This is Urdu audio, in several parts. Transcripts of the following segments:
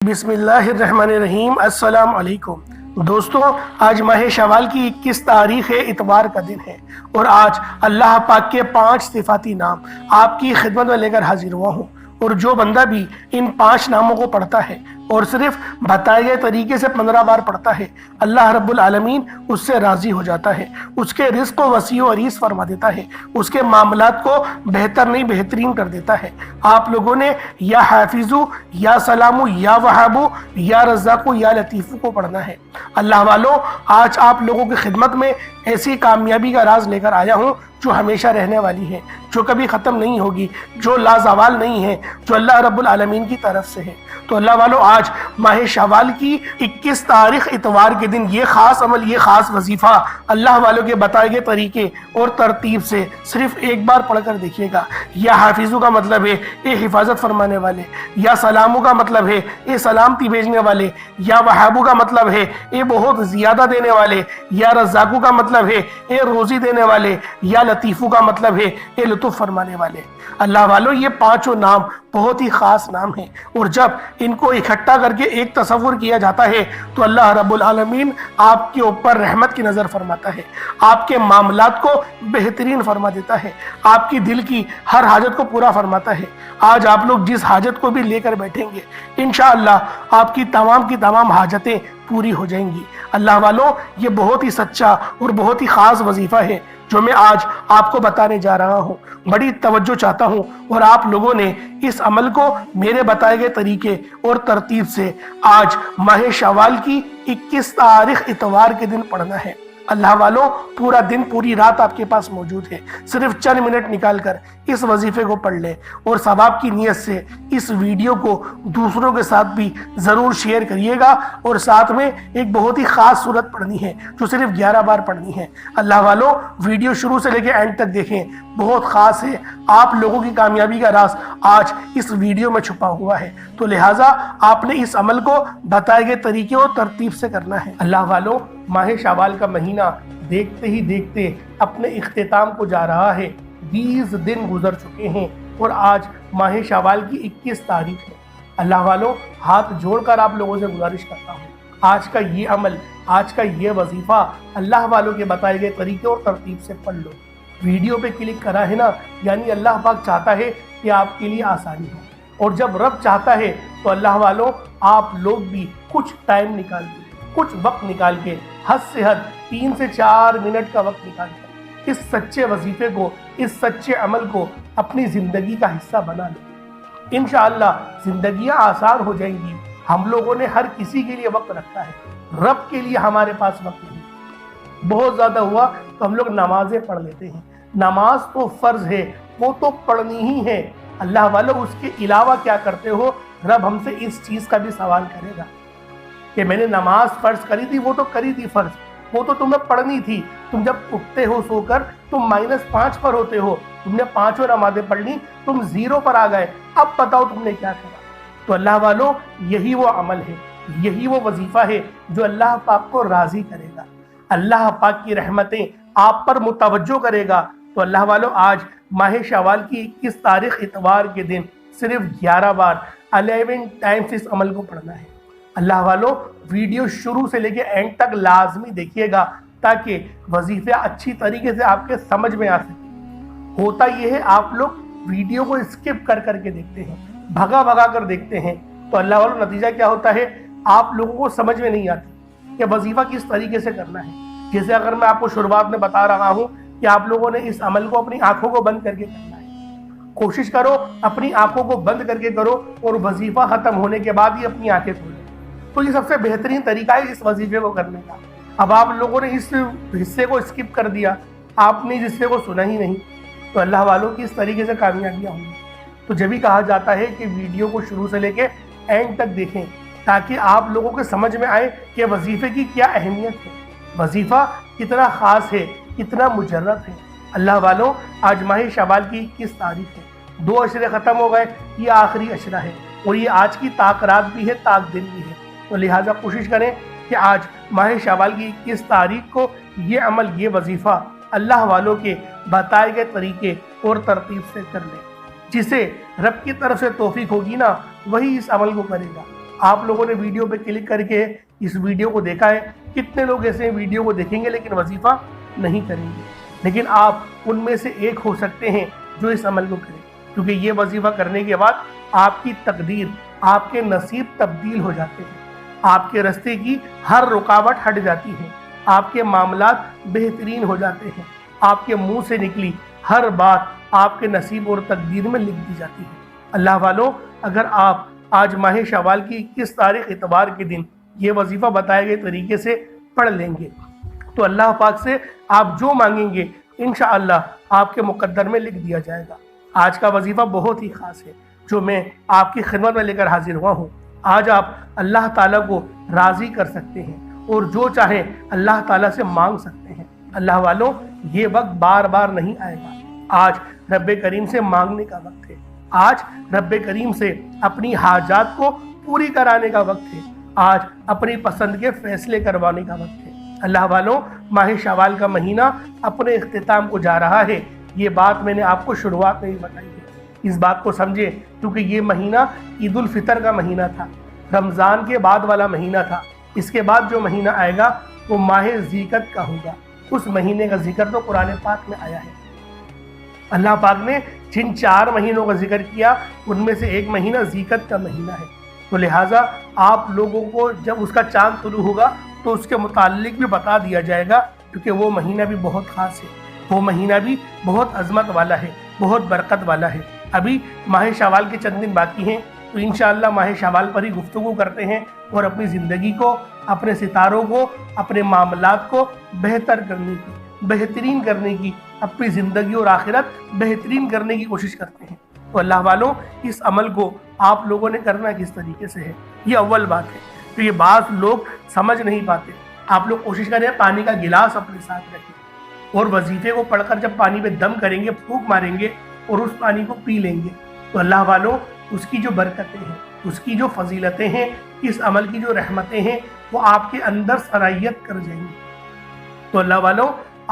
بسم اللہ الرحمن الرحیم۔ السلام علیکم دوستوں، آج ماہ شوال کی 21 تاریخ اتوار کا دن ہے اور آج اللہ پاک کے 5 صفاتی نام آپ کی خدمت میں لے کر حاضر ہوا ہوں، اور جو بندہ بھی ان 5 ناموں کو پڑھتا ہے اور صرف بتائے گئے طریقے سے 15 بار پڑھتا ہے، اللہ رب العالمین اس سے راضی ہو جاتا ہے، اس کے رزق کو وسیع و عریض فرما دیتا ہے، اس کے معاملات کو بہتر نہیں بہترین کر دیتا ہے۔ آپ لوگوں نے یا حافظو، یا سلامو، یا وہابو، یا رزاقو، یا لطیفو کو پڑھنا ہے۔ اللہ والو، آج آپ لوگوں کی خدمت میں ایسی کامیابی کا راز لے کر آیا ہوں جو ہمیشہ رہنے والی ہے، جو کبھی ختم نہیں ہوگی، جو لازوال نہیں ہے، جو اللہ رب العالمین کی طرف سے ہے۔ تو اللہ والو، آج ماہ شوال کی 21 تاریخ اتوار کے دن یہ خاص عمل، یہ خاص وظیفہ اللہ والوں کے بتائے گئے طریقے اور ترتیب سے صرف ایک بار پڑھ کر دیکھیے گا۔ یا حافظو کا مطلب ہے اے حفاظت فرمانے والے، یا سلامو کا مطلب ہے اے سلامتی بھیجنے والے، یا وہابو کا مطلب ہے اے بہت زیادہ دینے والے، یا رزاقو کا مطلب ہے اے روزی دینے والے، یا لطیفو کا مطلب ہے اے لطف فرمانے والے۔ اللہ والو، یہ 5 نام بہت ہی خاص نام ہیں، اور جب ان کو اکٹھا کر کے ایک تصور کیا جاتا ہے تو اللہ رب العالمین آپ کے اوپر رحمت کی نظر فرماتا ہے، آپ کے معاملات کو بہترین فرما دیتا ہے، آپ کی دل کی ہر حاجت کو پورا فرماتا ہے۔ آج آپ لوگ جس حاجت کو بھی لے کر بیٹھیں گے، انشاءاللہ آپ کی تمام حاجتیں پوری ہو جائیں گی۔ اللہ والوں، یہ بہت ہی سچا اور بہت ہی خاص وظیفہ ہے جو میں آج آپ کو بتانے جا رہا ہوں۔ بڑی توجہ چاہتا ہوں، اور آپ لوگوں نے اس عمل کو میرے بتائے گئے طریقے اور ترتیب سے آج ماہ شوال کی 21 تاریخ اتوار کے دن پڑھنا ہے۔ اللہ والوں، پورا دن پوری رات آپ کے پاس موجود ہے، صرف چند منٹ نکال کر اس وظیفے کو پڑھ لیں، اور ثواب کی نیت سے اس ویڈیو کو دوسروں کے ساتھ بھی ضرور شیئر کریے گا، اور ساتھ میں ایک بہت ہی خاص صورت پڑھنی ہے جو صرف 11 بار پڑھنی ہے۔ اللہ والوں، ویڈیو شروع سے لے کے اینڈ تک دیکھیں، بہت خاص ہے۔ آپ لوگوں کی کامیابی کا راز آج اس ویڈیو میں چھپا ہوا ہے، تو لہٰذا آپ نے اس عمل کو بتائے گئے طریقے اور ترتیب سے کرنا ہے۔ اللہ والوں، ماہ شوال کا مہینہ دیکھتے ہی دیکھتے اپنے اختتام کو جا رہا ہے۔ 20 دن گزر چکے ہیں اور آج ماہ شوال کی 21 تاریخ ہے۔ اللہ والوں، ہاتھ جوڑ کر آپ لوگوں سے گزارش کرتا ہوں، آج کا یہ عمل، آج کا یہ وظیفہ اللہ والوں کے بتائے گئے طریقے اور ترتیب سے پڑھ لو۔ ویڈیو پہ کلک کرا ہے نا، یعنی اللہ پاک چاہتا ہے کہ آپ کے لیے آسانی ہو، اور جب رب چاہتا ہے تو اللہ والوں، آپ لوگ بھی کچھ ٹائم نکال کے، کچھ وقت نکال کے، حد سے حد 3 سے 4 منٹ کا وقت نکال کر اس سچے وظیفے کو، اس سچے عمل کو اپنی زندگی کا حصہ بنا لیں۔ انشاءاللہ زندگیاں آسان ہو جائیں گی۔ ہم لوگوں نے ہر کسی کے لیے وقت رکھا ہے، رب کے لیے ہمارے پاس وقت نہیں۔ بہت زیادہ ہوا تو ہم لوگ نمازیں پڑھ لیتے ہیں، نماز تو فرض ہے، وہ تو پڑھنی ہی ہے۔ اللہ والوں، اس کے علاوہ کیا کرتے ہو؟ رب ہم سے اس چیز کا بھی سوال کرے گا کہ میں نے نماز فرض کری تھی، وہ تو کری تھی فرض، وہ تو تمہیں پڑھنی تھی۔ تم جب اٹھتے ہو سو کر، تم -5 پر ہوتے ہو، تم نے 5 نمازیں پڑھ لی، تم 0 پر آ گئے، اب بتاؤ تم نے کیا کرا؟ تو اللہ والوں، یہی وہ عمل ہے، یہی وہ وظیفہ ہے جو اللہ پاک کو راضی کرے گا، اللہ پاک کی رحمتیں آپ پر متوجہ کرے گا۔ تو اللہ والوں، آج ماہ شوال کی 21 تاریخ اتوار کے دن صرف 11 بار 11 ٹائمز اس عمل کو پڑھنا ہے۔ اللہ والوں، ویڈیو شروع سے لے کے اینڈ تک لازمی دیکھیے گا تاکہ وظیفہ اچھی طریقے سے آپ کے سمجھ میں آ سکے۔ ہوتا یہ ہے، آپ لوگ ویڈیو کو اسکپ کر کر کے دیکھتے ہیں، بھگا کر دیکھتے ہیں، تو اللہ والوں، نتیجہ کیا ہوتا ہے؟ آپ لوگوں کو سمجھ میں نہیں آتی کہ وظیفہ کس طریقے سے کرنا ہے۔ جیسے اگر میں آپ کو شروعات میں بتا رہا ہوں کہ آپ لوگوں نے اس عمل کو اپنی آنکھوں کو بند کر کے کرنا ہے، کوشش کرو اپنی آنکھوں کو بند کر کے کرو، اور وظیفہ ختم ہونے کے بعد ہی اپنی آنکھیں کھولو۔ تو یہ سب سے بہترین طریقہ ہے اس وظیفے کو کرنے کا۔ اب آپ لوگوں نے اس حصے کو اسکپ کر دیا، آپ نے اس حصے کو سنا ہی نہیں، تو اللہ والوں کی اس طریقے سے کامیابیاں ہوں گی۔ تو جب بھی کہا جاتا ہے کہ ویڈیو کو شروع سے لے کے اینڈ تک دیکھیں تاکہ آپ لوگوں کو سمجھ میں آئے کہ وظیفے کی کیا اہمیت ہے، وظیفہ کتنا خاص ہے، کتنا مجرد ہے۔ اللہ والوں، آج ماہ شوال کی 21 تاریخ ہے، 2 عشرے ختم ہو گئے، یہ آخری عشرہ ہے، اور یہ آج کی طاق رات بھی ہے، طاق دن بھی ہے۔ تو لہٰذا کوشش کریں کہ آج ماہ شوال کی 21 تاریخ کو یہ عمل، یہ وظیفہ اللہ والوں کے بتائے گئے طریقے اور ترتیب سے کر لیں۔ جسے رب کی طرف سے توفیق ہوگی نا، وہی اس عمل کو کرے گا۔ آپ لوگوں نے ویڈیو پہ کلک کر کے اس ویڈیو کو دیکھا ہے، کتنے لوگ ایسے ویڈیو کو دیکھیں گے لیکن وظیفہ نہیں کریں گے، لیکن آپ ان میں سے ایک ہو سکتے ہیں جو اس عمل کو کریں، کیونکہ یہ وظیفہ کرنے کے بعد آپ کی تقدیر، آپ کے نصیب تبدیل ہو جاتے ہیں، آپ کے راستے کی ہر رکاوٹ ہٹ جاتی ہے، آپ کے معاملات بہترین ہو جاتے ہیں، آپ کے منہ سے نکلی ہر بات آپ کے نصیب اور تقدیر میں لکھ دی جاتی ہے۔ اللہ والوں، اگر آپ آج ماہ شوال کی 21 تاریخ اتوار کے دن یہ وظیفہ بتائے گئے طریقے سے پڑھ لیں گے تو اللہ پاک سے آپ جو مانگیں گے انشاءاللہ آپ کے مقدر میں لکھ دیا جائے گا۔ آج کا وظیفہ بہت ہی خاص ہے جو میں آپ کی خدمت میں لے کر حاضر ہوا ہوں۔ آج آپ اللہ تعالیٰ کو راضی کر سکتے ہیں اور جو چاہیں اللہ تعالیٰ سے مانگ سکتے ہیں۔ اللہ والوں، یہ وقت بار بار نہیں آئے گا۔ آج رب کریم سے مانگنے کا وقت ہے، آج رب کریم سے اپنی حاجات کو پوری کرانے کا وقت ہے، آج اپنی پسند کے فیصلے کروانے کا وقت ہے۔ اللہ والوں، ماہ شوال کا مہینہ اپنے اختتام کو جا رہا ہے۔ یہ بات میں نے آپ کو شروعات میں ہی بتائی ہے، اس بات کو سمجھے، کیونکہ یہ مہینہ عید الفطر کا مہینہ تھا، رمضان کے بعد والا مہینہ تھا۔ اس کے بعد جو مہینہ آئے گا وہ ماہ ذیقعد کا ہوگا۔ اس مہینے کا ذکر تو قرآن پاک میں آیا ہے۔ اللہ پاک نے جن 4 مہینوں کا ذکر کیا ان میں سے ایک مہینہ ذیقعد کا مہینہ ہے، تو لہٰذا آپ لوگوں کو جب اس کا چاند طلوع ہوگا تو اس کے متعلق بھی بتا دیا جائے گا، کیونکہ وہ مہینہ بھی بہت خاص ہے، وہ مہینہ بھی بہت عظمت والا ہے، بہت برکت والا ہے۔ ابھی ماہ شوال کے چند دن باقی ہیں، تو انشاءاللہ ماہ شوال پر ہی گفتگو کرتے ہیں اور اپنی زندگی کو، اپنے ستاروں کو، اپنے معاملات کو بہتر کرنے کی، بہترین کرنے کی، اپنی زندگی اور آخرت بہترین کرنے کی کوشش کرتے ہیں۔ تو اللہ والوں، اس عمل کو آپ لوگوں نے کرنا کس طریقے سے ہے، یہ اول بات ہے۔ تو یہ بعض لوگ سمجھ نہیں پاتے۔ آپ لوگ کوشش کریں پانی کا گلاس اپنے ساتھ رکھیں اور وظیفے کو پڑھ کر جب پانی پہ دم کریں گے، پھونک ماریں گے اور اس پانی کو پی لیں گے، تو اللہ والوں، اس کی جو برکتیں ہیں، اس کی جو فضیلتیں ہیں، اس عمل کی جو رحمتیں ہیں، وہ آپ کے اندر سرایت کر جائیں گی۔ تو اللہ والوں،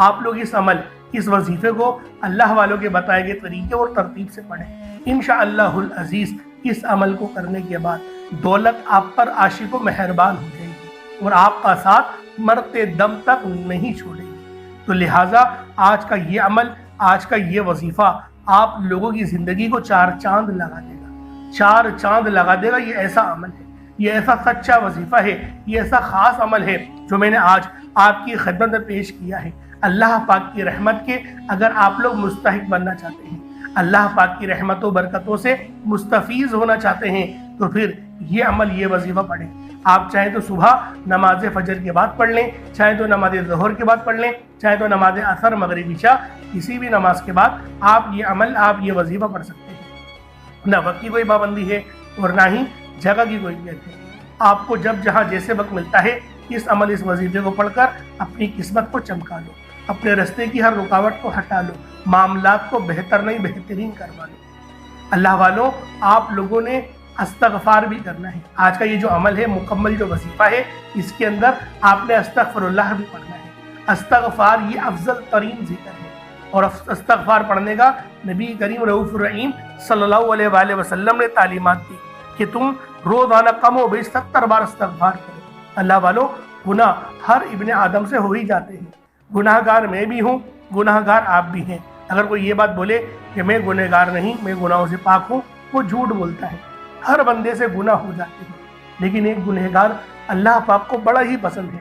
آپ لوگ اس عمل، اس وظیفے کو اللہ والوں کے بتائے گئے طریقے اور ترتیب سے پڑھیں۔ انشاءاللہ العزیز اس عمل کو کرنے کے بعد دولت آپ پر عاشق و مہربان ہو جائے گی اور آپ کا ساتھ مرتے دم تک نہیں چھوڑے گی۔ تو لہٰذا آج کا یہ عمل، آج کا یہ وظیفہ آپ لوگوں کی زندگی کو 4 چاند لگا دے گا، 4 چاند لگا دے گا۔ یہ ایسا عمل ہے، یہ ایسا سچا وظیفہ ہے، یہ ایسا خاص عمل ہے جو میں نے آج آپ کی خدمت میں پیش کیا ہے۔ اللہ پاک کی رحمت کے اگر آپ لوگ مستحق بننا چاہتے ہیں، اللہ پاک کی رحمت و برکتوں سے مستفیض ہونا چاہتے ہیں، تو پھر یہ عمل، یہ وظیفہ پڑھیں۔ آپ چاہیں تو صبح نماز فجر کے بعد پڑھ لیں، چاہیں تو نماز ظہر کے بعد پڑھ لیں، چاہیں تو نماز عصر، مغرب، عشاء، کسی بھی نماز کے بعد آپ یہ عمل، آپ یہ وظیفہ پڑھ سکتے ہیں۔ نہ وقت کی کوئی پابندی ہے اور نہ ہی جگہ کی کوئی قید ہے۔ آپ کو جب جہاں جیسے وقت ملتا ہے اس عمل، اس وظیفے کو پڑھ کر اپنی قسمت کو چمکا لو، اپنے راستے کی ہر رکاوٹ کو ہٹا لو، معاملات کو بہتر نہیں بہترین کروا لو۔ اللہ والوں، آپ لوگوں نے استغفار بھی کرنا ہے۔ آج کا یہ جو عمل ہے، مکمل جو وظیفہ ہے، اس کے اندر آپ نے استغفر اللہ بھی پڑھنا ہے۔ استغفار یہ افضل ترین ذکر ہے، اور استغفار پڑھنے کا نبی کریم رؤوف الرحیم صلی اللہ علیہ وآلہ وسلم نے تعلیمات دی کہ تم روزانہ کم و بیش 70 بار استغفار کرو۔ اللہ والوں، گناہ ہر ابن آدم سے ہو ہی جاتے ہیں، گناہ گار میں بھی ہوں، گناہ گار آپ بھی ہیں۔ اگر کوئی یہ بات بولے کہ میں گناہ گار نہیں، میں گناہوں سے پاک ہوں، وہ جھوٹ بولتا ہے۔ ہر بندے سے گناہ ہو جاتے ہیں، لیکن ایک گناہ گار اللہ پاک کو بڑا ہی پسند ہے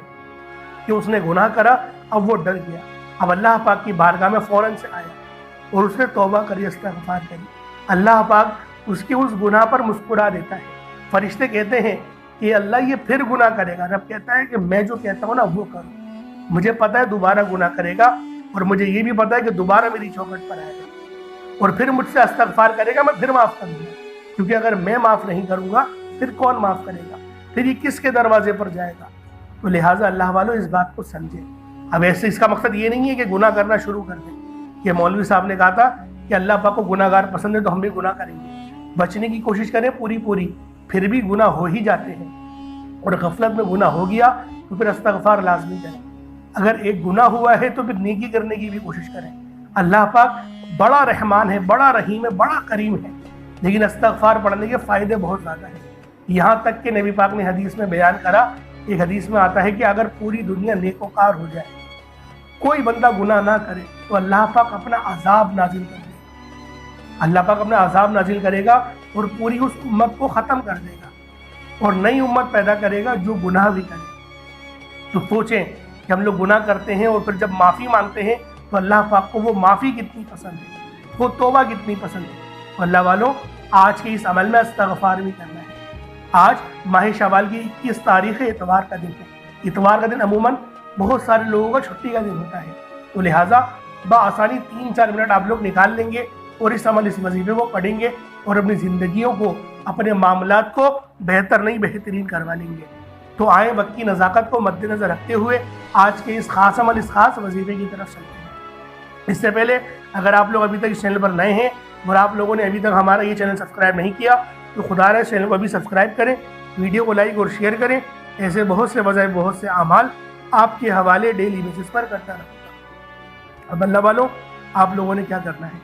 کہ اس نے گناہ کرا، اب وہ ڈر گیا، اب اللہ پاک کی بارگاہ میں فوراً سے آیا اور اس نے توبہ کری، استغفار کری۔ اللہ پاک اس کے اس گناہ پر مسکرا دیتا ہے۔ فرشتے کہتے ہیں کہ اللہ یہ پھر گناہ کرے گا، رب کہتا ہے کہ میں جو کہتا ہوں نا وہ کرو، مجھے پتہ ہے دوبارہ گناہ کرے گا، اور مجھے یہ بھی پتہ ہے کہ دوبارہ میری چوکھٹ پر آئے گا اور پھر مجھ سے استغفار کرے گا، میں پھر معاف کر دوں گا، کیونکہ اگر میں معاف نہیں کروں گا پھر کون معاف کرے گا، پھر یہ کس کے دروازے پر جائے گا۔ تو لہٰذا اللہ والوں، اس بات کو سمجھیں۔ اب ایسے اس کا مقصد یہ نہیں ہے کہ گناہ کرنا شروع کر دیں، کہ مولوی صاحب نے کہا تھا کہ اللہ پاک کو گناہ گار پسند ہے تو ہم بھی گناہ کریں گے۔ بچنے کی کوشش کریں پوری، پھر بھی گناہ ہو ہی جاتے ہیں، اور غفلت میں گناہ ہو گیا تو پھر استغفار لازمی کریں۔ اگر ایک گناہ ہوا ہے تو پھر نیکی کرنے کی بھی کوشش کریں۔ اللہ پاک بڑا رحمان ہے، بڑا رحیم ہے، بڑا کریم ہے، لیکن استغفار پڑھنے کے فائدے بہت زیادہ ہیں۔ یہاں تک کہ نبی پاک نے حدیث میں بیان کرا، ایک حدیث میں آتا ہے کہ اگر پوری دنیا نیکوکار ہو جائے، کوئی بندہ گناہ نہ کرے، تو اللہ پاک اپنا عذاب نازل کر دے گا، اللہ پاک اپنا عذاب نازل کرے گا اور پوری اس امت کو ختم کر دے گا اور نئی امت پیدا کرے گا جو گناہ بھی کرے۔ تو سوچیں کہ ہم لوگ گناہ کرتے ہیں اور پھر جب معافی مانگتے ہیں تو اللہ پاک کو وہ معافی کتنی پسند ہے، وہ توبہ کتنی پسند ہے۔ تو اللہ والوں، آج کے اس عمل میں استغفار بھی کرنا ہے۔ آج ماہ شوال کی 21 تاریخ اتوار کا دن ہے۔ اتوار کا دن عموماً بہت سارے لوگوں کا چھٹی کا دن ہوتا ہے، تو لہٰذا بآسانی 3-4 منٹ آپ لوگ نکال لیں گے اور اس وظیفے کو پڑھیں گے اور اپنی زندگیوں کو، اپنے معاملات کو بہتر نہیں بہترین کروا لیں گے۔ تو آئیں وقت کی نزاکت کو مد نظر رکھتے ہوئے آج کے اس خاص عمل، اس خاص وظیفے کی طرف چلتے ہیں۔ اس سے پہلے اگر آپ لوگ ابھی تک اس چینل پر نئے ہیں اور آپ لوگوں نے ابھی تک ہمارا یہ چینل سبسکرائب نہیں کیا تو خدا رہے چینل کو ابھی سبسکرائب کریں، ویڈیو کو لائک اور شیئر کریں۔ ایسے بہت سے وظائف، بہت سے اعمال آپ کے حوالے ڈیلی بیسس پر کرتا رہوں گا۔ اب اللہ والوں، آپ لوگوں نے کیا کرنا ہے؟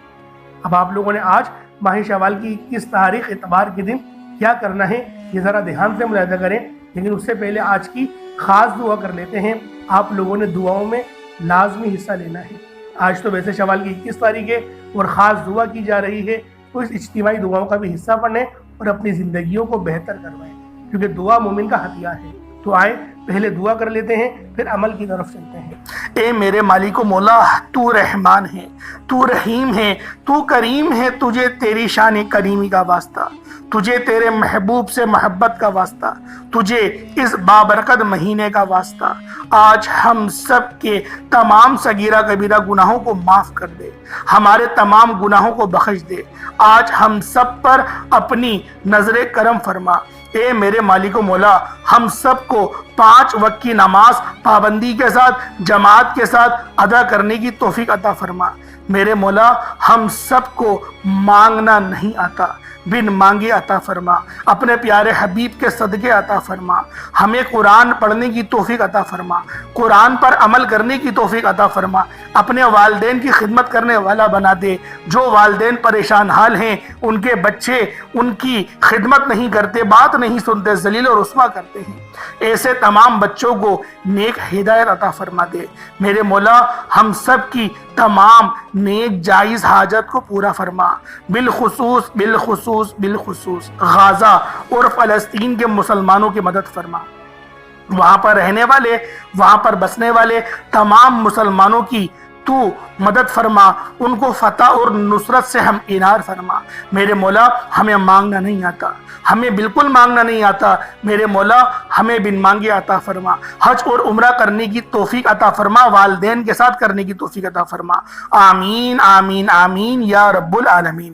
اب آپ لوگوں نے آج ماہ شوال کی 21 تاریخ اتوار کے دن کیا کرنا ہے یہ ذرا دھیان سے ملاحظہ کریں، لیکن اس سے پہلے آج کی خاص دعا کر لیتے ہیں۔ آپ لوگوں نے دعاؤں میں لازمی حصہ لینا ہے۔ آج تو ویسے شوال کی 21 تاریخ ہے اور خاص دعا کی جا رہی ہے، تو اس اجتماعی دعاؤں کا بھی حصہ بنیں اور اپنی زندگیوں کو بہتر کروائیں، کیونکہ دعا مومن کا ہتھیار ہے۔ تو آئیں پہلے دعا کر لیتے ہیں، پھر عمل کی طرف چلتے ہیں۔ اے میرے مالک و مولا، تو رحمان ہے، تو رحیم ہے، تو کریم ہے، تجھے تیری شان کریمی کا واسطہ، تجھے تیرے محبوب سے محبت کا واسطہ، تجھے اس بابرکت مہینے کا واسطہ۔ آج ہم سب کے تمام صغیرہ کبیرہ گناہوں کو معاف کر دے، ہمارے تمام گناہوں کو بخش دے۔ آج ہم سب پر اپنی نظر کرم فرما۔ اے میرے مالک و مولا، ہم سب کو 5 وقت کی نماز پابندی کے ساتھ، جماعت کے ساتھ ادا کرنے کی توفیق عطا فرما۔ میرے مولا، ہم سب کو مانگنا نہیں آتا، بن مانگے عطا فرما۔ اپنے پیارے حبیب کے صدقے عطا فرما۔ ہمیں قرآن پڑھنے کی توفیق عطا فرما، قرآن پر عمل کرنے کی توفیق عطا فرما۔ اپنے والدین کی خدمت کرنے والا بنا دے۔ جو والدین پریشان حال ہیں، ان کے بچے ان کی خدمت نہیں کرتے، بات نہیں سنتے، ذلیل و رسوا کرتے ہیں، ایسے تمام بچوں کو نیک ہدایت عطا فرما دے۔ میرے مولا، ہم سب کی تمام نیک جائز حاجت کو پورا فرما۔ بالخصوص غزہ اور فلسطین کے مسلمانوں کی مدد فرما۔ وہاں پر رہنے والے، وہاں پر بسنے والے تمام مسلمانوں کی تو مدد فرما، ان کو فتح اور نصرت سے ہم انار فرما۔ میرے مولا، ہمیں مانگنا نہیں آتا، ہمیں بالکل مانگنا نہیں آتا، میرے مولا ہمیں بن مانگے عطا فرما۔ حج اور عمرہ کرنے کی توفیق عطا فرما، والدین کے ساتھ کرنے کی توفیق عطا فرما۔ آمین آمین آمین یا رب العالمین۔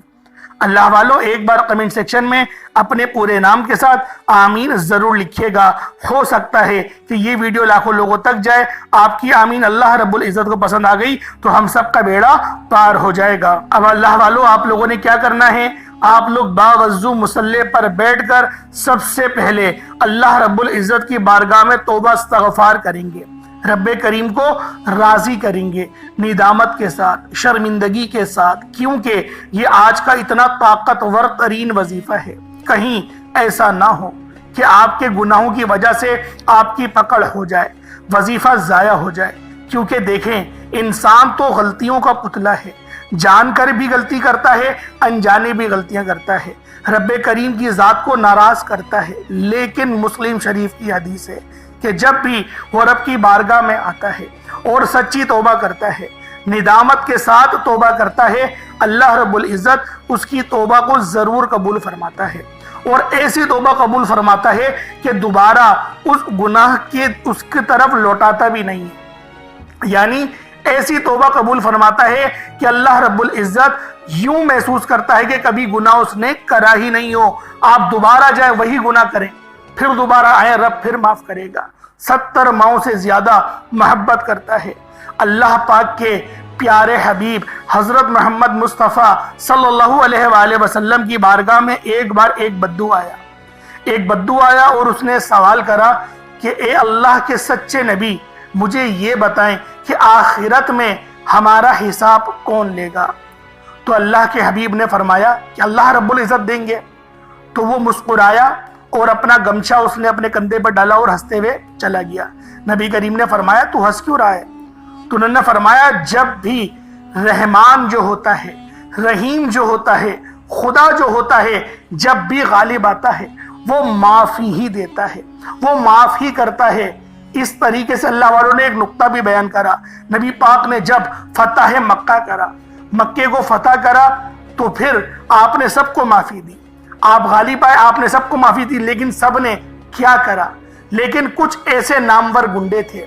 اللہ والوں، ایک بار کمنٹ سیکشن میں اپنے پورے نام کے ساتھ آمین ضرور لکھیے گا۔ ہو سکتا ہے کہ یہ ویڈیو لاکھوں لوگوں تک جائے۔ آپ کی آمین اللہ رب العزت کو پسند آ گئی تو ہم سب کا بیڑا پار ہو جائے گا۔ اب اللہ والوں، آپ لوگوں نے کیا کرنا ہے؟ آپ لوگ باوضو مصلی پر بیٹھ کر سب سے پہلے اللہ رب العزت کی بارگاہ میں توبہ استغفار کریں گے، رب کریم کو راضی کریں گے، ندامت کے ساتھ، شرمندگی کے ساتھ، کیونکہ یہ آج کا اتنا طاقتور ترین وظیفہ ہے۔ کہیں ایسا نہ ہو کہ آپ کے گناہوں کی وجہ سے آپ کی پکڑ ہو جائے، وظیفہ ضائع ہو جائے۔ کیونکہ دیکھیں، انسان تو غلطیوں کا پتلا ہے، جان کر بھی غلطی کرتا ہے، انجانے بھی غلطیاں کرتا ہے، رب کریم کی ذات کو ناراض کرتا ہے۔ لیکن مسلم شریف کی حدیث ہے کہ جب بھی وہ رب کی بارگاہ میں آتا ہے اور سچی توبہ کرتا ہے، ندامت کے ساتھ توبہ کرتا ہے، اللہ رب العزت اس کی توبہ کو ضرور قبول فرماتا ہے، اور ایسی توبہ قبول فرماتا ہے کہ دوبارہ اس گناہ کے اس کی طرف لوٹاتا بھی نہیں ہے۔ یعنی ایسی توبہ قبول فرماتا ہے کہ اللہ رب العزت یوں محسوس کرتا ہے کہ کبھی گناہ اس نے کرا ہی نہیں ہو، آپ دوبارہ جائیں وہی گناہ کریں، پھر دوبارہ آئیں، رب پھر معاف کرے گا۔ 70 ماؤں سے زیادہ محبت کرتا ہے۔ اللہ پاک کے پیارے حبیب حضرت محمد مصطفیٰ صلی اللہ علیہ وآلہ وسلم کی بارگاہ میں ایک بار ایک بدو آیا اور اس نے سوال کرا کہ اے اللہ کے سچے نبی، مجھے یہ بتائیں کہ آخرت میں ہمارا حساب کون لے گا؟ تو اللہ کے حبیب نے فرمایا کہ اللہ رب العزت دیں گے۔ تو وہ مسکرایا اور اپنا گمچھا اس نے اپنے کندھے پر ڈالا اور ہنستے ہوئے چلا گیا۔ نبی کریم نے فرمایا تو ہنس کیوں رہا ہے؟ تو انہوں نے فرمایا جب بھی رحمان جو ہوتا ہے، رحیم جو ہوتا ہے، خدا جو ہوتا ہے، جب بھی غالب آتا ہے وہ معافی ہی دیتا ہے، وہ معاف ہی کرتا ہے۔ اس طریقے سے اللہ والوں نے ایک نقطہ بھی بیان کرا، نبی پاک نے جب فتح مکہ کرا، مکے کو فتح کرا تو پھر آپ نے سب کو معافی دی، آپ غالب آئے، آپ نے سب کو معافی دی، لیکن سب نے کیا کرا؟ لیکن کچھ ایسے نامور گنڈے تھے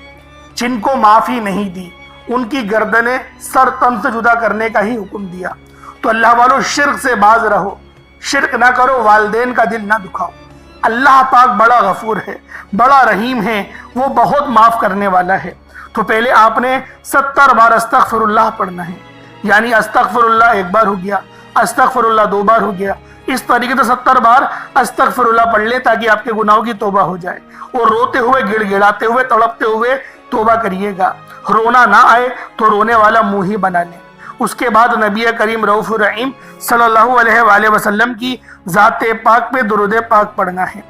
جن کو معافی نہیں دی، ان کی گردنیں سر تن سے جدا کرنے کا ہی حکم دیا۔ تو اللہ والوں شرک سے باز رہو، شرک نہ کرو، والدین کا دل نہ دکھاؤ۔ اللہ پاک بڑا غفور ہے، بڑا رحیم ہے، وہ بہت معاف کرنے والا ہے۔ تو پہلے آپ نے 70 بار استغفر اللہ پڑھنا ہے، یعنی استغفر اللہ ایک بار ہو گیا، استغفر اللہ 2 بار ہو گیا، اس طریقے سے 70 بار استغفر اللہ پڑھ لیں تاکہ آپ کے گناہوں کی توبہ ہو جائے۔ اور روتے ہوئے، گڑ گڑاتے ہوئے، تڑپتے ہوئے توبہ کریے گا، رونا نہ آئے تو رونے والا منہ ہی بنا لیں۔ اس کے بعد نبی کریم رؤوف الرحیم صلی اللہ علیہ وآلہ وسلم کی ذات پاک پہ درود پاک پڑھنا ہے۔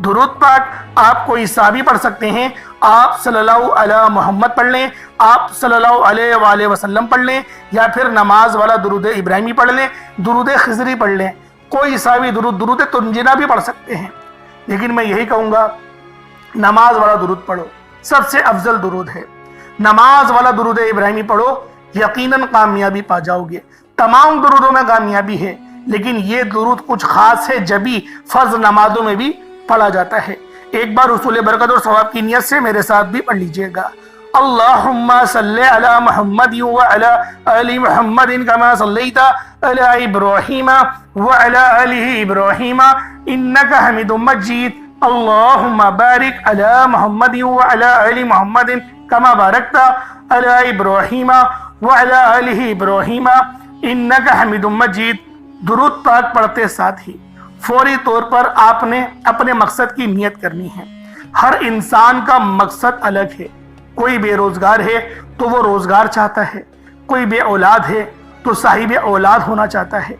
درود پاک آپ کوئی سا بھی پڑھ سکتے ہیں، آپ صلی اللہ علیہ محمد پڑھ لیں، آپ صلی اللہ علیہ وآلہ وسلم پڑھ لیں، یا پھر نماز والا درود ابراہیمی پڑھ لیں، درود خضری پڑھ لیں، کوئی سا بھی درود تنجینا بھی پڑھ سکتے ہیں۔ لیکن میں یہی کہوں گا نماز والا درود پڑھو، سب سے افضل درود ہے۔ نماز والا درود ابراہیمی پڑھو، یقیناً کامیابی پا جاؤ گے۔ تمام درودوں میں کامیابی ہے، لیکن یہ درود کچھ خاص ہے جبھی فرض نمازوں میں بھی پڑھا جاتا ہے۔ ایک بار حصول برکت اور ثواب کی نیت سے میرے ساتھ بھی پڑھ لیجئے گا۔ اللہم صلی علی محمد وعلی آل محمد کما صلیت علی ابراہیم وعلی آل ابراہیم انکا حمید مجید۔ اللہم بارک علی محمد وعلی آل محمد کما بارکت علی ابراہیم وعلی آل ابراہیم انکا حمید مجید۔ درود پاک پڑھتے ساتھ ہی فوری طور پر آپ نے اپنے مقصد کی نیت کرنی ہے۔ ہر انسان کا مقصد الگ ہے، کوئی بے روزگار ہے تو وہ روزگار چاہتا ہے، کوئی بے اولاد ہے تو صاحب اولاد ہونا چاہتا ہے،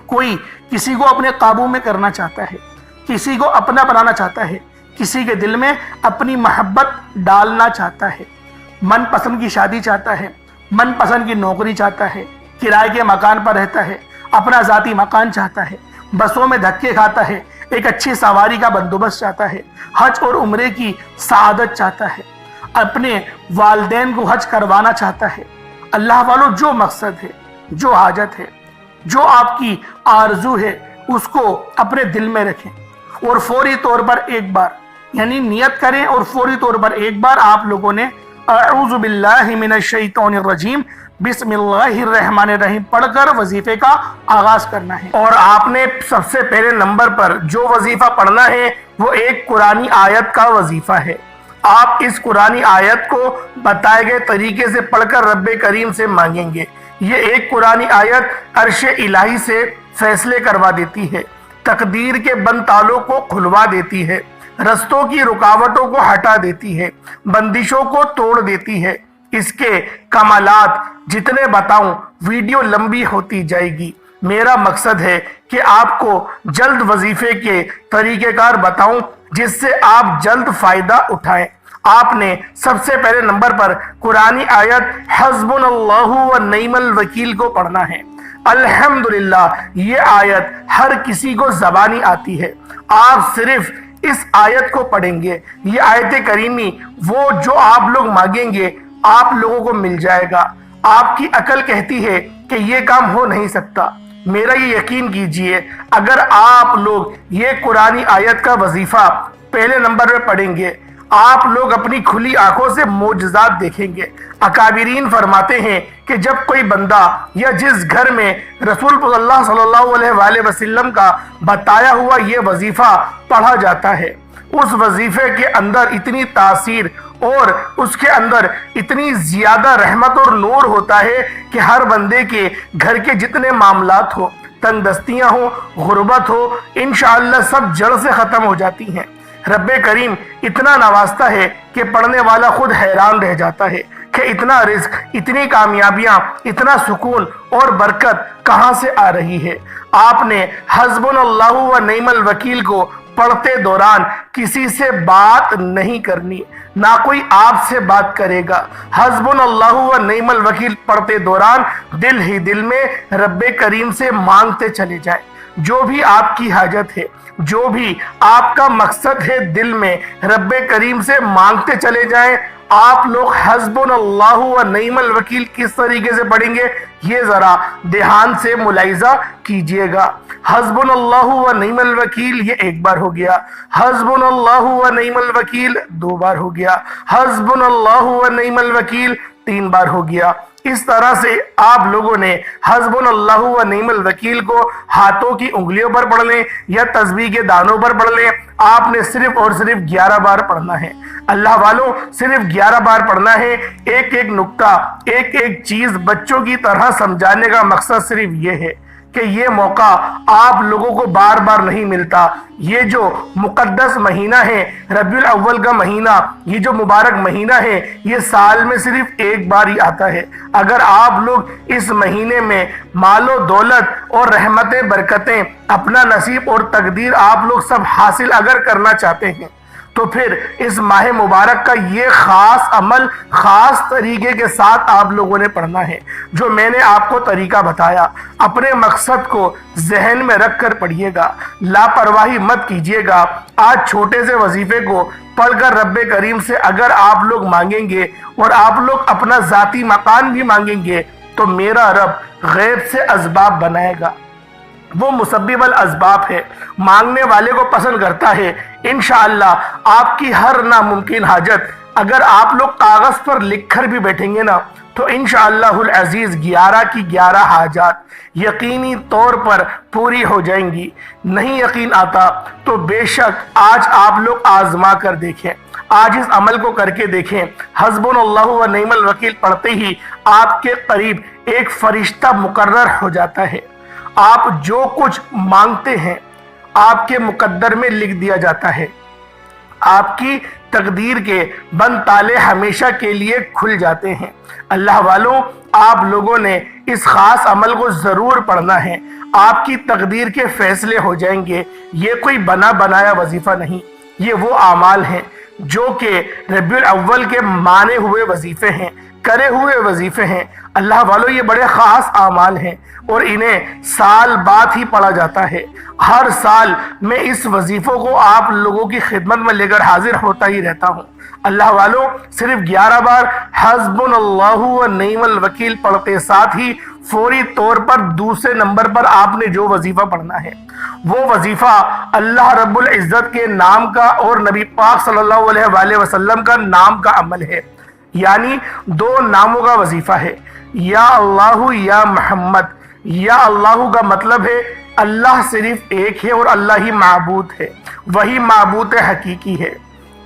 کوئی کسی کو اپنے قابو میں کرنا چاہتا ہے، کسی کو اپنا بنانا چاہتا ہے، کسی کے دل میں اپنی محبت ڈالنا چاہتا ہے، من پسند کی شادی چاہتا ہے، من پسند کی نوکری چاہتا ہے، کرائے کے مکان پر رہتا ہے، اپنا ذاتی مکان چاہتا ہے، بسوں میں دھکے کھاتا ہے، ایک اچھی سواری کا بندوبست چاہتا ہے، حج اور عمرے کی سعادت چاہتا ہے، اپنے والدین کو حج کروانا چاہتا ہے۔ اللہ والوں جو مقصد ہے، جو حاجت ہے، جو آپ کی آرزو ہے، اس کو اپنے دل میں رکھیں اور فوری طور پر ایک بار یعنی نیت کریں، اور فوری طور پر ایک بار آپ لوگوں نے اعوذ باللہ من الشیطان الرجیم بسم اللہ الرحمن الرحیم پڑھ کر وظیفے کا آغاز کرنا ہے۔ اور آپ نے سب سے پہلے نمبر پر جو وظیفہ پڑھنا ہے وہ ایک قرآنی آیت کا وظیفہ ہے۔ آپ اس قرآنی آیت کو بتائے گئے طریقے سے پڑھ کر رب کریم سے مانگیں گے۔ یہ ایک قرآنی آیت عرش الہی سے فیصلے کروا دیتی ہے، تقدیر کے بند تالوں کو کھلوا دیتی ہے، رستوں کی رکاوٹوں کو ہٹا دیتی ہے، بندشوں کو توڑ دیتی ہے۔ اس کے کمالات جتنے بتاؤں ویڈیو لمبی ہوتی جائے گی۔ میرا مقصد ہے کہ آپ کو جلد وظیفے کے طریقہ کار بتاؤں جس سے آپ جلد فائدہ اٹھائیں۔ آپ نے سب سے پہلے نمبر پر قرآنی آیت حسبنا اللہ و نعم الوکیل کو پڑھنا ہے۔ الحمدللہ یہ آیت ہر کسی کو زبانی آتی ہے، آپ صرف اس آیت کو پڑھیں گے، یہ آیت کریمی وہ جو آپ لوگ مانگیں گے آپ لوگوں کو مل جائے گا۔ آپ کی عقل کہتی ہے کہ یہ کام ہو نہیں سکتا، میرا یہ یقین کیجئے اگر آپ لوگ یہ قرآنی آیت کا وظیفہ پہلے نمبر پہ پڑھیں گے آپ لوگ اپنی کھلی آنکھوں سے معجزات دیکھیں گے۔ اکابرین فرماتے ہیں کہ جب کوئی بندہ یا جس گھر میں رسول اللہ صلی اللہ علیہ وآلہ وسلم کا بتایا ہوا یہ وظیفہ پڑھا جاتا ہے، اس وظیفے کے اندر اتنی تاثیر اور اس کے اندر اتنی زیادہ رحمت اور نور ہوتا ہے کہ ہر بندے کے گھر کے جتنے معاملات ہو، تنگ دستیاں ہو، غربت ہو، انشاءاللہ سب جڑ سے ختم ہو جاتی ہیں۔ رب کریم اتنا نوازتا ہے کہ پڑھنے والا خود حیران رہ جاتا ہے کہ اتنا رزق، اتنی کامیابیاں، اتنا سکون اور برکت کہاں سے آ رہی ہے۔ آپ نے حسبنا اللہ و نعم الوکیل کو پڑھتے دوران کسی سے بات نہیں کرنی، نہ کوئی آپ سے بات کرے گا۔ حسبنا اللہ و نعم الوکیل پڑھتے دوران دل ہی دل میں رب کریم سے مانگتے چلے جائیں۔ جو بھی آپ کی حاجت ہے، جو بھی آپ کا مقصد ہے، دل میں رب کریم سے مانگتے چلے جائیں۔ آپ لوگ حسبنا اللہ و نعم الوکیل کس طریقے سے پڑھیں گے، یہ ذرا دھیان سے ملاحظہ کیجئے گا۔ حسبنا اللہ و نعم الوکیل یہ ایک بار ہو گیا، حسبنا اللہ و نعم الوکیل دو بار ہو گیا، حسبنا اللہ و نعم الوکیل تین بار ہو گیا۔ اس طرح سے آپ لوگوں نے حسبنا اللہ و نعم الوکیل کو ہاتھوں کی انگلیوں پر پڑھ لیں یا تسبیح کے دانوں پر پڑھ لیں۔ آپ نے صرف اور صرف 11 بار پڑھنا ہے۔ اللہ والوں، صرف 11 بار پڑھنا ہے۔ ایک ایک نقطہ، ایک ایک چیز بچوں کی طرح سمجھانے کا مقصد صرف یہ ہے کہ یہ موقع آپ لوگوں کو بار بار نہیں ملتا۔ یہ جو مقدس مہینہ ہے، ربیع الاول کا مہینہ، یہ جو مبارک مہینہ ہے، یہ سال میں صرف ایک بار ہی آتا ہے۔ اگر آپ لوگ اس مہینے میں مال و دولت اور رحمتیں، برکتیں، اپنا نصیب اور تقدیر آپ لوگ سب حاصل اگر کرنا چاہتے ہیں تو پھر اس ماہ مبارک کا یہ خاص عمل خاص طریقے کے ساتھ آپ لوگوں نے پڑھنا ہے۔ جو میں نے آپ کو طریقہ بتایا، اپنے مقصد کو ذہن میں رکھ کر پڑھیے گا، لاپرواہی مت کیجیے گا۔ آج چھوٹے سے وظیفے کو پڑھ کر رب کریم سے اگر آپ لوگ مانگیں گے اور آپ لوگ اپنا ذاتی مکان بھی مانگیں گے تو میرا رب غیب سے اسباب بنائے گا۔ وہ مسبب الاسباب ہے، مانگنے والے کو پسند کرتا ہے۔ انشاءاللہ آپ کی ہر ناممکن حاجت اگر آپ لوگ کاغذ پر لکھ کر بھی بیٹھیں گے نا تو انشاءاللہ العزیز 11 کی 11 حاجات یقینی طور پر پوری ہو جائیں گی۔ نہیں یقین آتا تو بے شک آج آپ لوگ آزما کر دیکھیں، آج اس عمل کو کر کے دیکھیں۔ حسبنا اللہ و نعم الوکیل پڑھتے ہی آپ کے قریب ایک فرشتہ مقرر ہو جاتا ہے۔ آپ جو کچھ مانگتے ہیں آپ کے مقدر میں لکھ دیا جاتا ہے۔ آپ کی تقدیر کے بند تالے ہمیشہ کے لیے کھل جاتے ہیں۔ اللہ والوں، آپ لوگوں نے اس خاص عمل کو ضرور پڑھنا ہے۔ آپ کی تقدیر کے فیصلے ہو جائیں گے۔ یہ کوئی بنا بنایا وظیفہ نہیں، یہ وہ اعمال ہیں جو کہ ربیع الاول کے مانے ہوئے وظیفے ہیں، کرے ہوئے وظیفے ہیں۔ اللہ والوں، یہ بڑے خاص اعمال ہیں اور انہیں سال بعد ہی پڑھا جاتا ہے۔ ہر سال میں اس وظیفوں کو آپ لوگوں کی خدمت میں لے کر حاضر ہوتا ہی رہتا ہوں۔ اللہ والوں، صرف 11 بار حسبنا اللہ و نعم الوکیل پڑھتے ساتھ ہی فوری طور پر دوسرے نمبر پر آپ نے جو وظیفہ پڑھنا ہے وہ وظیفہ اللہ رب العزت کے نام کا اور نبی پاک صلی اللہ علیہ وآلہ وسلم کا نام کا عمل ہے، یعنی 2 ناموں کا وظیفہ ہے۔ یا اللہ یا محمد۔ یا اللہ کا مطلب ہے اللہ صرف ایک ہے اور اللہ ہی معبود ہے، وہی معبود حقیقی ہے۔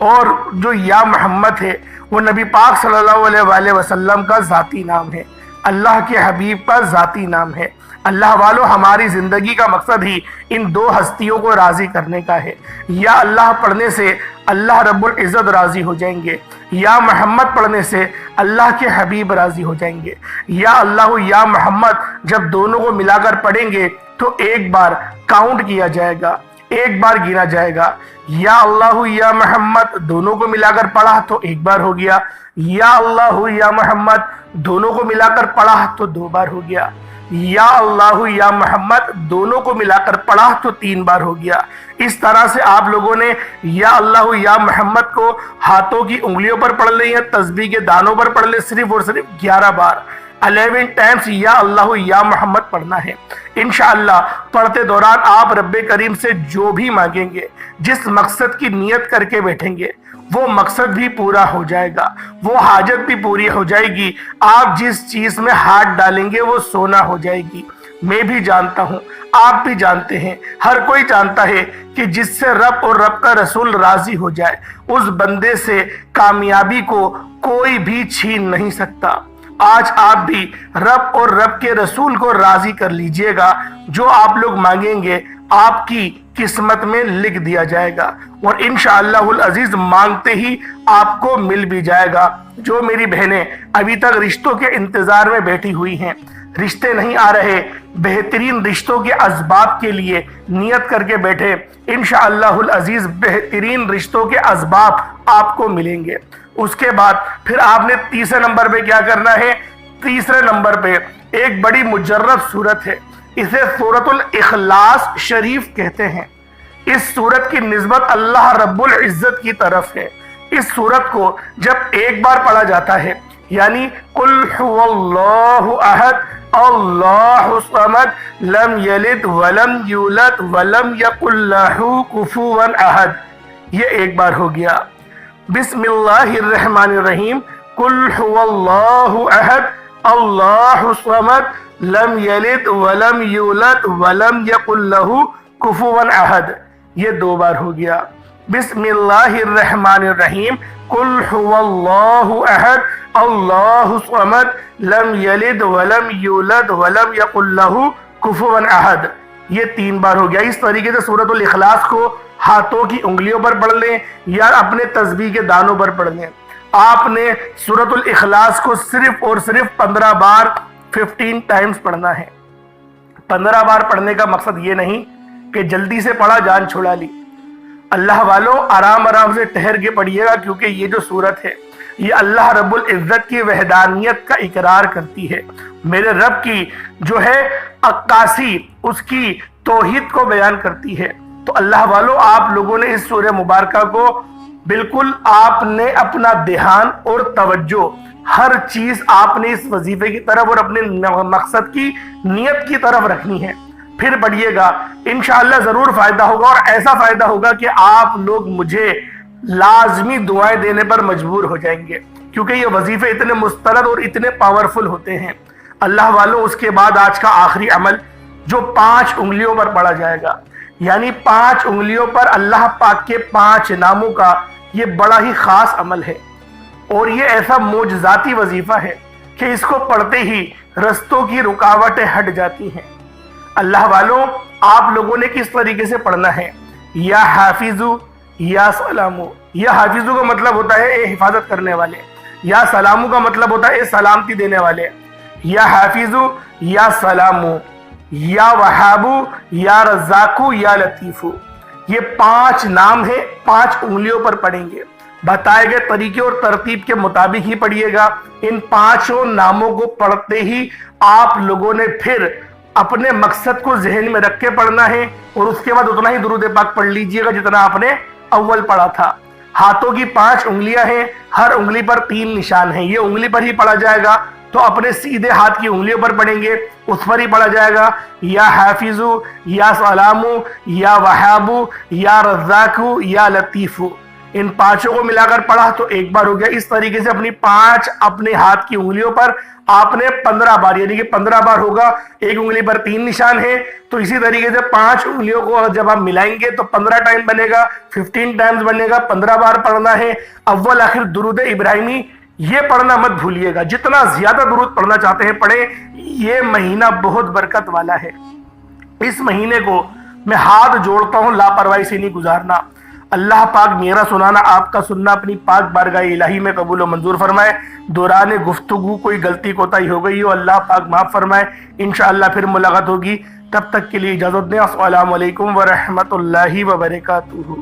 اور جو یا محمد ہے وہ نبی پاک صلی اللہ علیہ وآلہ وسلم کا ذاتی نام ہے، اللہ کے حبیب کا ذاتی نام ہے۔ اللہ والوں، ہماری زندگی کا مقصد ہی ان 2 ہستیوں کو راضی کرنے کا ہے۔ یا اللہ پڑھنے سے اللہ رب العزت راضی ہو جائیں گے، یا محمد پڑھنے سے اللہ کے حبیب راضی ہو جائیں گے۔ یا اللہ یا محمد جب دونوں کو ملا کر پڑھیں گے تو ایک بار کاؤنٹ کیا جائے گا، ایک بار گنا جائے گا۔ یا اللہ یا محمد دونوں کو ملا کر پڑھا تو ایک بار ہو گیا، یا اللہ یا محمد دونوں کو ملا کر پڑھا تو 2 بار ہو گیا، یا اللہ یا محمد دونوں کو ملا کر پڑھا تو 3 بار ہو گیا۔ اس طرح سے آپ لوگوں نے یا اللہ یا محمد کو ہاتھوں کی انگلیوں پر پڑھ لیں یا تسبیح کے دانوں پر پڑھ لیں، صرف اور صرف 11 بار 11 ٹائمز یا اللہ یا محمد پڑھنا ہے۔ انشاءاللہ پڑھتے دوران آپ رب کریم سے جو بھی مانگیں گے، جس مقصد کی نیت کر کے بیٹھیں گے، وہ مقصد بھی پورا ہو جائے گا، وہ حاجت بھی پوری ہو جائے گی۔ آپ جس چیز میں ہاتھ ڈالیں گے وہ سونا ہو جائے گی۔ میں بھی جانتا ہوں، آپ بھی جانتے ہیں، ہر کوئی جانتا ہے کہ جس سے رب اور رب کا رسول راضی ہو جائے اس بندے سے کامیابی کو کوئی بھی چھین نہیں سکتا۔ آج آپ بھی رب اور رب کے رسول کو راضی کر لیجئے گا، جو آپ لوگ مانگیں گے آپ کی قسمت میں لکھ دیا جائے گا اور انشاءاللہ العزیز مانگتے ہی آپ کو مل بھی جائے گا۔ جو میری بہنیں ابھی تک رشتوں کے انتظار میں بیٹھی ہوئی ہیں، رشتے نہیں آ رہے، بہترین رشتوں کے اسباب کے لیے نیت کر کے بیٹھے، انشاءاللہ العزیز بہترین رشتوں کے اسباب آپ کو ملیں گے۔ اس کے بعد پھر آپ نے تیسرے نمبر پہ کیا کرنا ہے؟ تیسرے نمبر پہ ایک بڑی مجرب صورت ہے، اسے سورۃ الاخلاص شریف کہتے ہیں۔ اس صورت کی نسبت اللہ رب العزت کی طرف ہے۔ اس صورت کو جب ایک بار پڑھا جاتا ہے، یعنی قل هو اللہ احد اللہ الصمد لم یلد ولم یولد ولم یکن لہ کفوا احد، یہ ایک بار ہو گیا۔ بسم اللہ الرحمن الرحیم، قل هو اللہ احد اللہ الصمد لم یلد ولم یولد ولم یکن لہ کفوا احد، یہ دو بار ہو گیا۔ بسم اللہ الرحمن الرحیم، قل هو اللہ احد اللہ الصمد لم یلد ولم یولد ولم یکن لہ کفوا احد، یہ تین بار ہو گیا۔ اس طریقے سے سورۃ الاخلاص کو ہاتھوں کی انگلیوں پر پڑھ لیں یا اپنے تسبیح کے دانوں پر پڑھ لیں۔ آپ نے سورۃ الاخلاص کو صرف اور صرف 15 بار 15 ٹائمز پڑھنا ہے۔ 15 بار پڑھنے کا مقصد یہ نہیں کہ جلدی سے پڑھا جان چھڑا لی۔ اللہ والوں آرام آرام سے ٹھہر کے پڑھیے گا، کیونکہ یہ جو صورت ہے یہ اللہ رب العزت کی وحدانیت کا اقرار کرتی ہے، میرے رب کی جو ہے عکاسی، اس کی توحید کو بیان کرتی ہے۔ تو اللہ والوں آپ لوگوں نے اس سورہ مبارکہ کو بالکل آپ نے اپنا دھیان اور توجہ ہر چیز آپ نے اس وظیفے کی طرف اور اپنے مقصد کی نیت کی طرف رکھنی ہے، پھر پڑھیے گا، انشاءاللہ ضرور فائدہ ہوگا، اور ایسا فائدہ ہوگا کہ آپ لوگ مجھے لازمی دعائیں دینے پر مجبور ہو جائیں گے، کیونکہ یہ وظیفے اتنے مستند اور اتنے پاورفل ہوتے ہیں۔ اللہ والوں اس کے بعد آج کا آخری عمل جو 5 انگلیوں پر پڑھا جائے گا، یعنی 5 انگلیوں پر اللہ پاک کے 5 ناموں کا یہ بڑا ہی خاص عمل ہے، اور یہ ایسا معجزاتی وظیفہ ہے کہ اس کو پڑھتے ہی رستوں کی رکاوٹیں ہٹ جاتی ہیں۔ اللہ والوں آپ لوگوں نے کس طریقے سے پڑھنا ہے؟ یا حافظو یا سلامو۔ یا حافظو کا مطلب ہوتا ہے اے حفاظت کرنے والے، یا سلامو کا مطلب ہوتا ہے اے سلامتی دینے والے۔ یا حافظو یا سلامو یا وہابو یا رزاقو یا لطیفو، یہ 5 نام ہیں، 5 انگلیوں پر پڑھیں گے، بتائے گئے طریقے اور ترتیب کے مطابق ہی پڑھیے گا۔ ان 5 ناموں کو پڑھتے ہی آپ لوگوں نے پھر اپنے مقصد کو ذہن میں رکھ کے پڑھنا ہے، اور اس کے بعد اتنا ہی درود پاک پڑھ لیجئے گا جتنا آپ نے اول پڑھا تھا۔ ہاتھوں کی 5 انگلیاں ہیں، ہر انگلی پر 3 نشان ہیں، یہ انگلی پر ہی پڑھا جائے گا، تو اپنے سیدھے ہاتھ کی انگلیوں پر پڑھیں گے، اس پر ہی پڑھا جائے گا۔ یا حافظو یا سلامو یا وہابو یا رزاقو یا لطیفو، ان 5 کو ملا کر پڑھا تو ایک بار ہو گیا۔ اس طریقے سے اپنی 5 اپنے ہاتھ کی انگلیوں پر آپ نے 15 بار، یعنی کہ 15 بار ہوگا، ایک انگلی پر 3 نشان ہیں، تو اسی طریقے سے 5 انگلیوں کو جب آپ ملائیں گے تو 15 ٹائم بنے گا، 15 ٹائمز بنے گا، 15 بار پڑھنا ہے۔ اول آخر درود ابراہیمی یہ پڑھنا مت بھولیے گا، جتنا زیادہ درود پڑھنا چاہتے ہیں پڑھیں، یہ مہینہ بہت برکت والا ہے۔ اس مہینے کو میں ہاتھ جوڑتا ہوں لاپرواہی سے نہیں گزارنا۔ اللہ پاک میرا سنانا، آپ کا سننا اپنی پاک بارگاہ الہی میں قبول و منظور فرمائے۔ دوران گفتگو کوئی غلطی کوتاہی ہو گئی ہو، اللہ پاک معاف فرمائے۔ انشاءاللہ پھر ملاقات ہوگی، تب تک کے لیے اجازت دیں۔ السلام علیکم ورحمۃ اللہ وبرکاتہ۔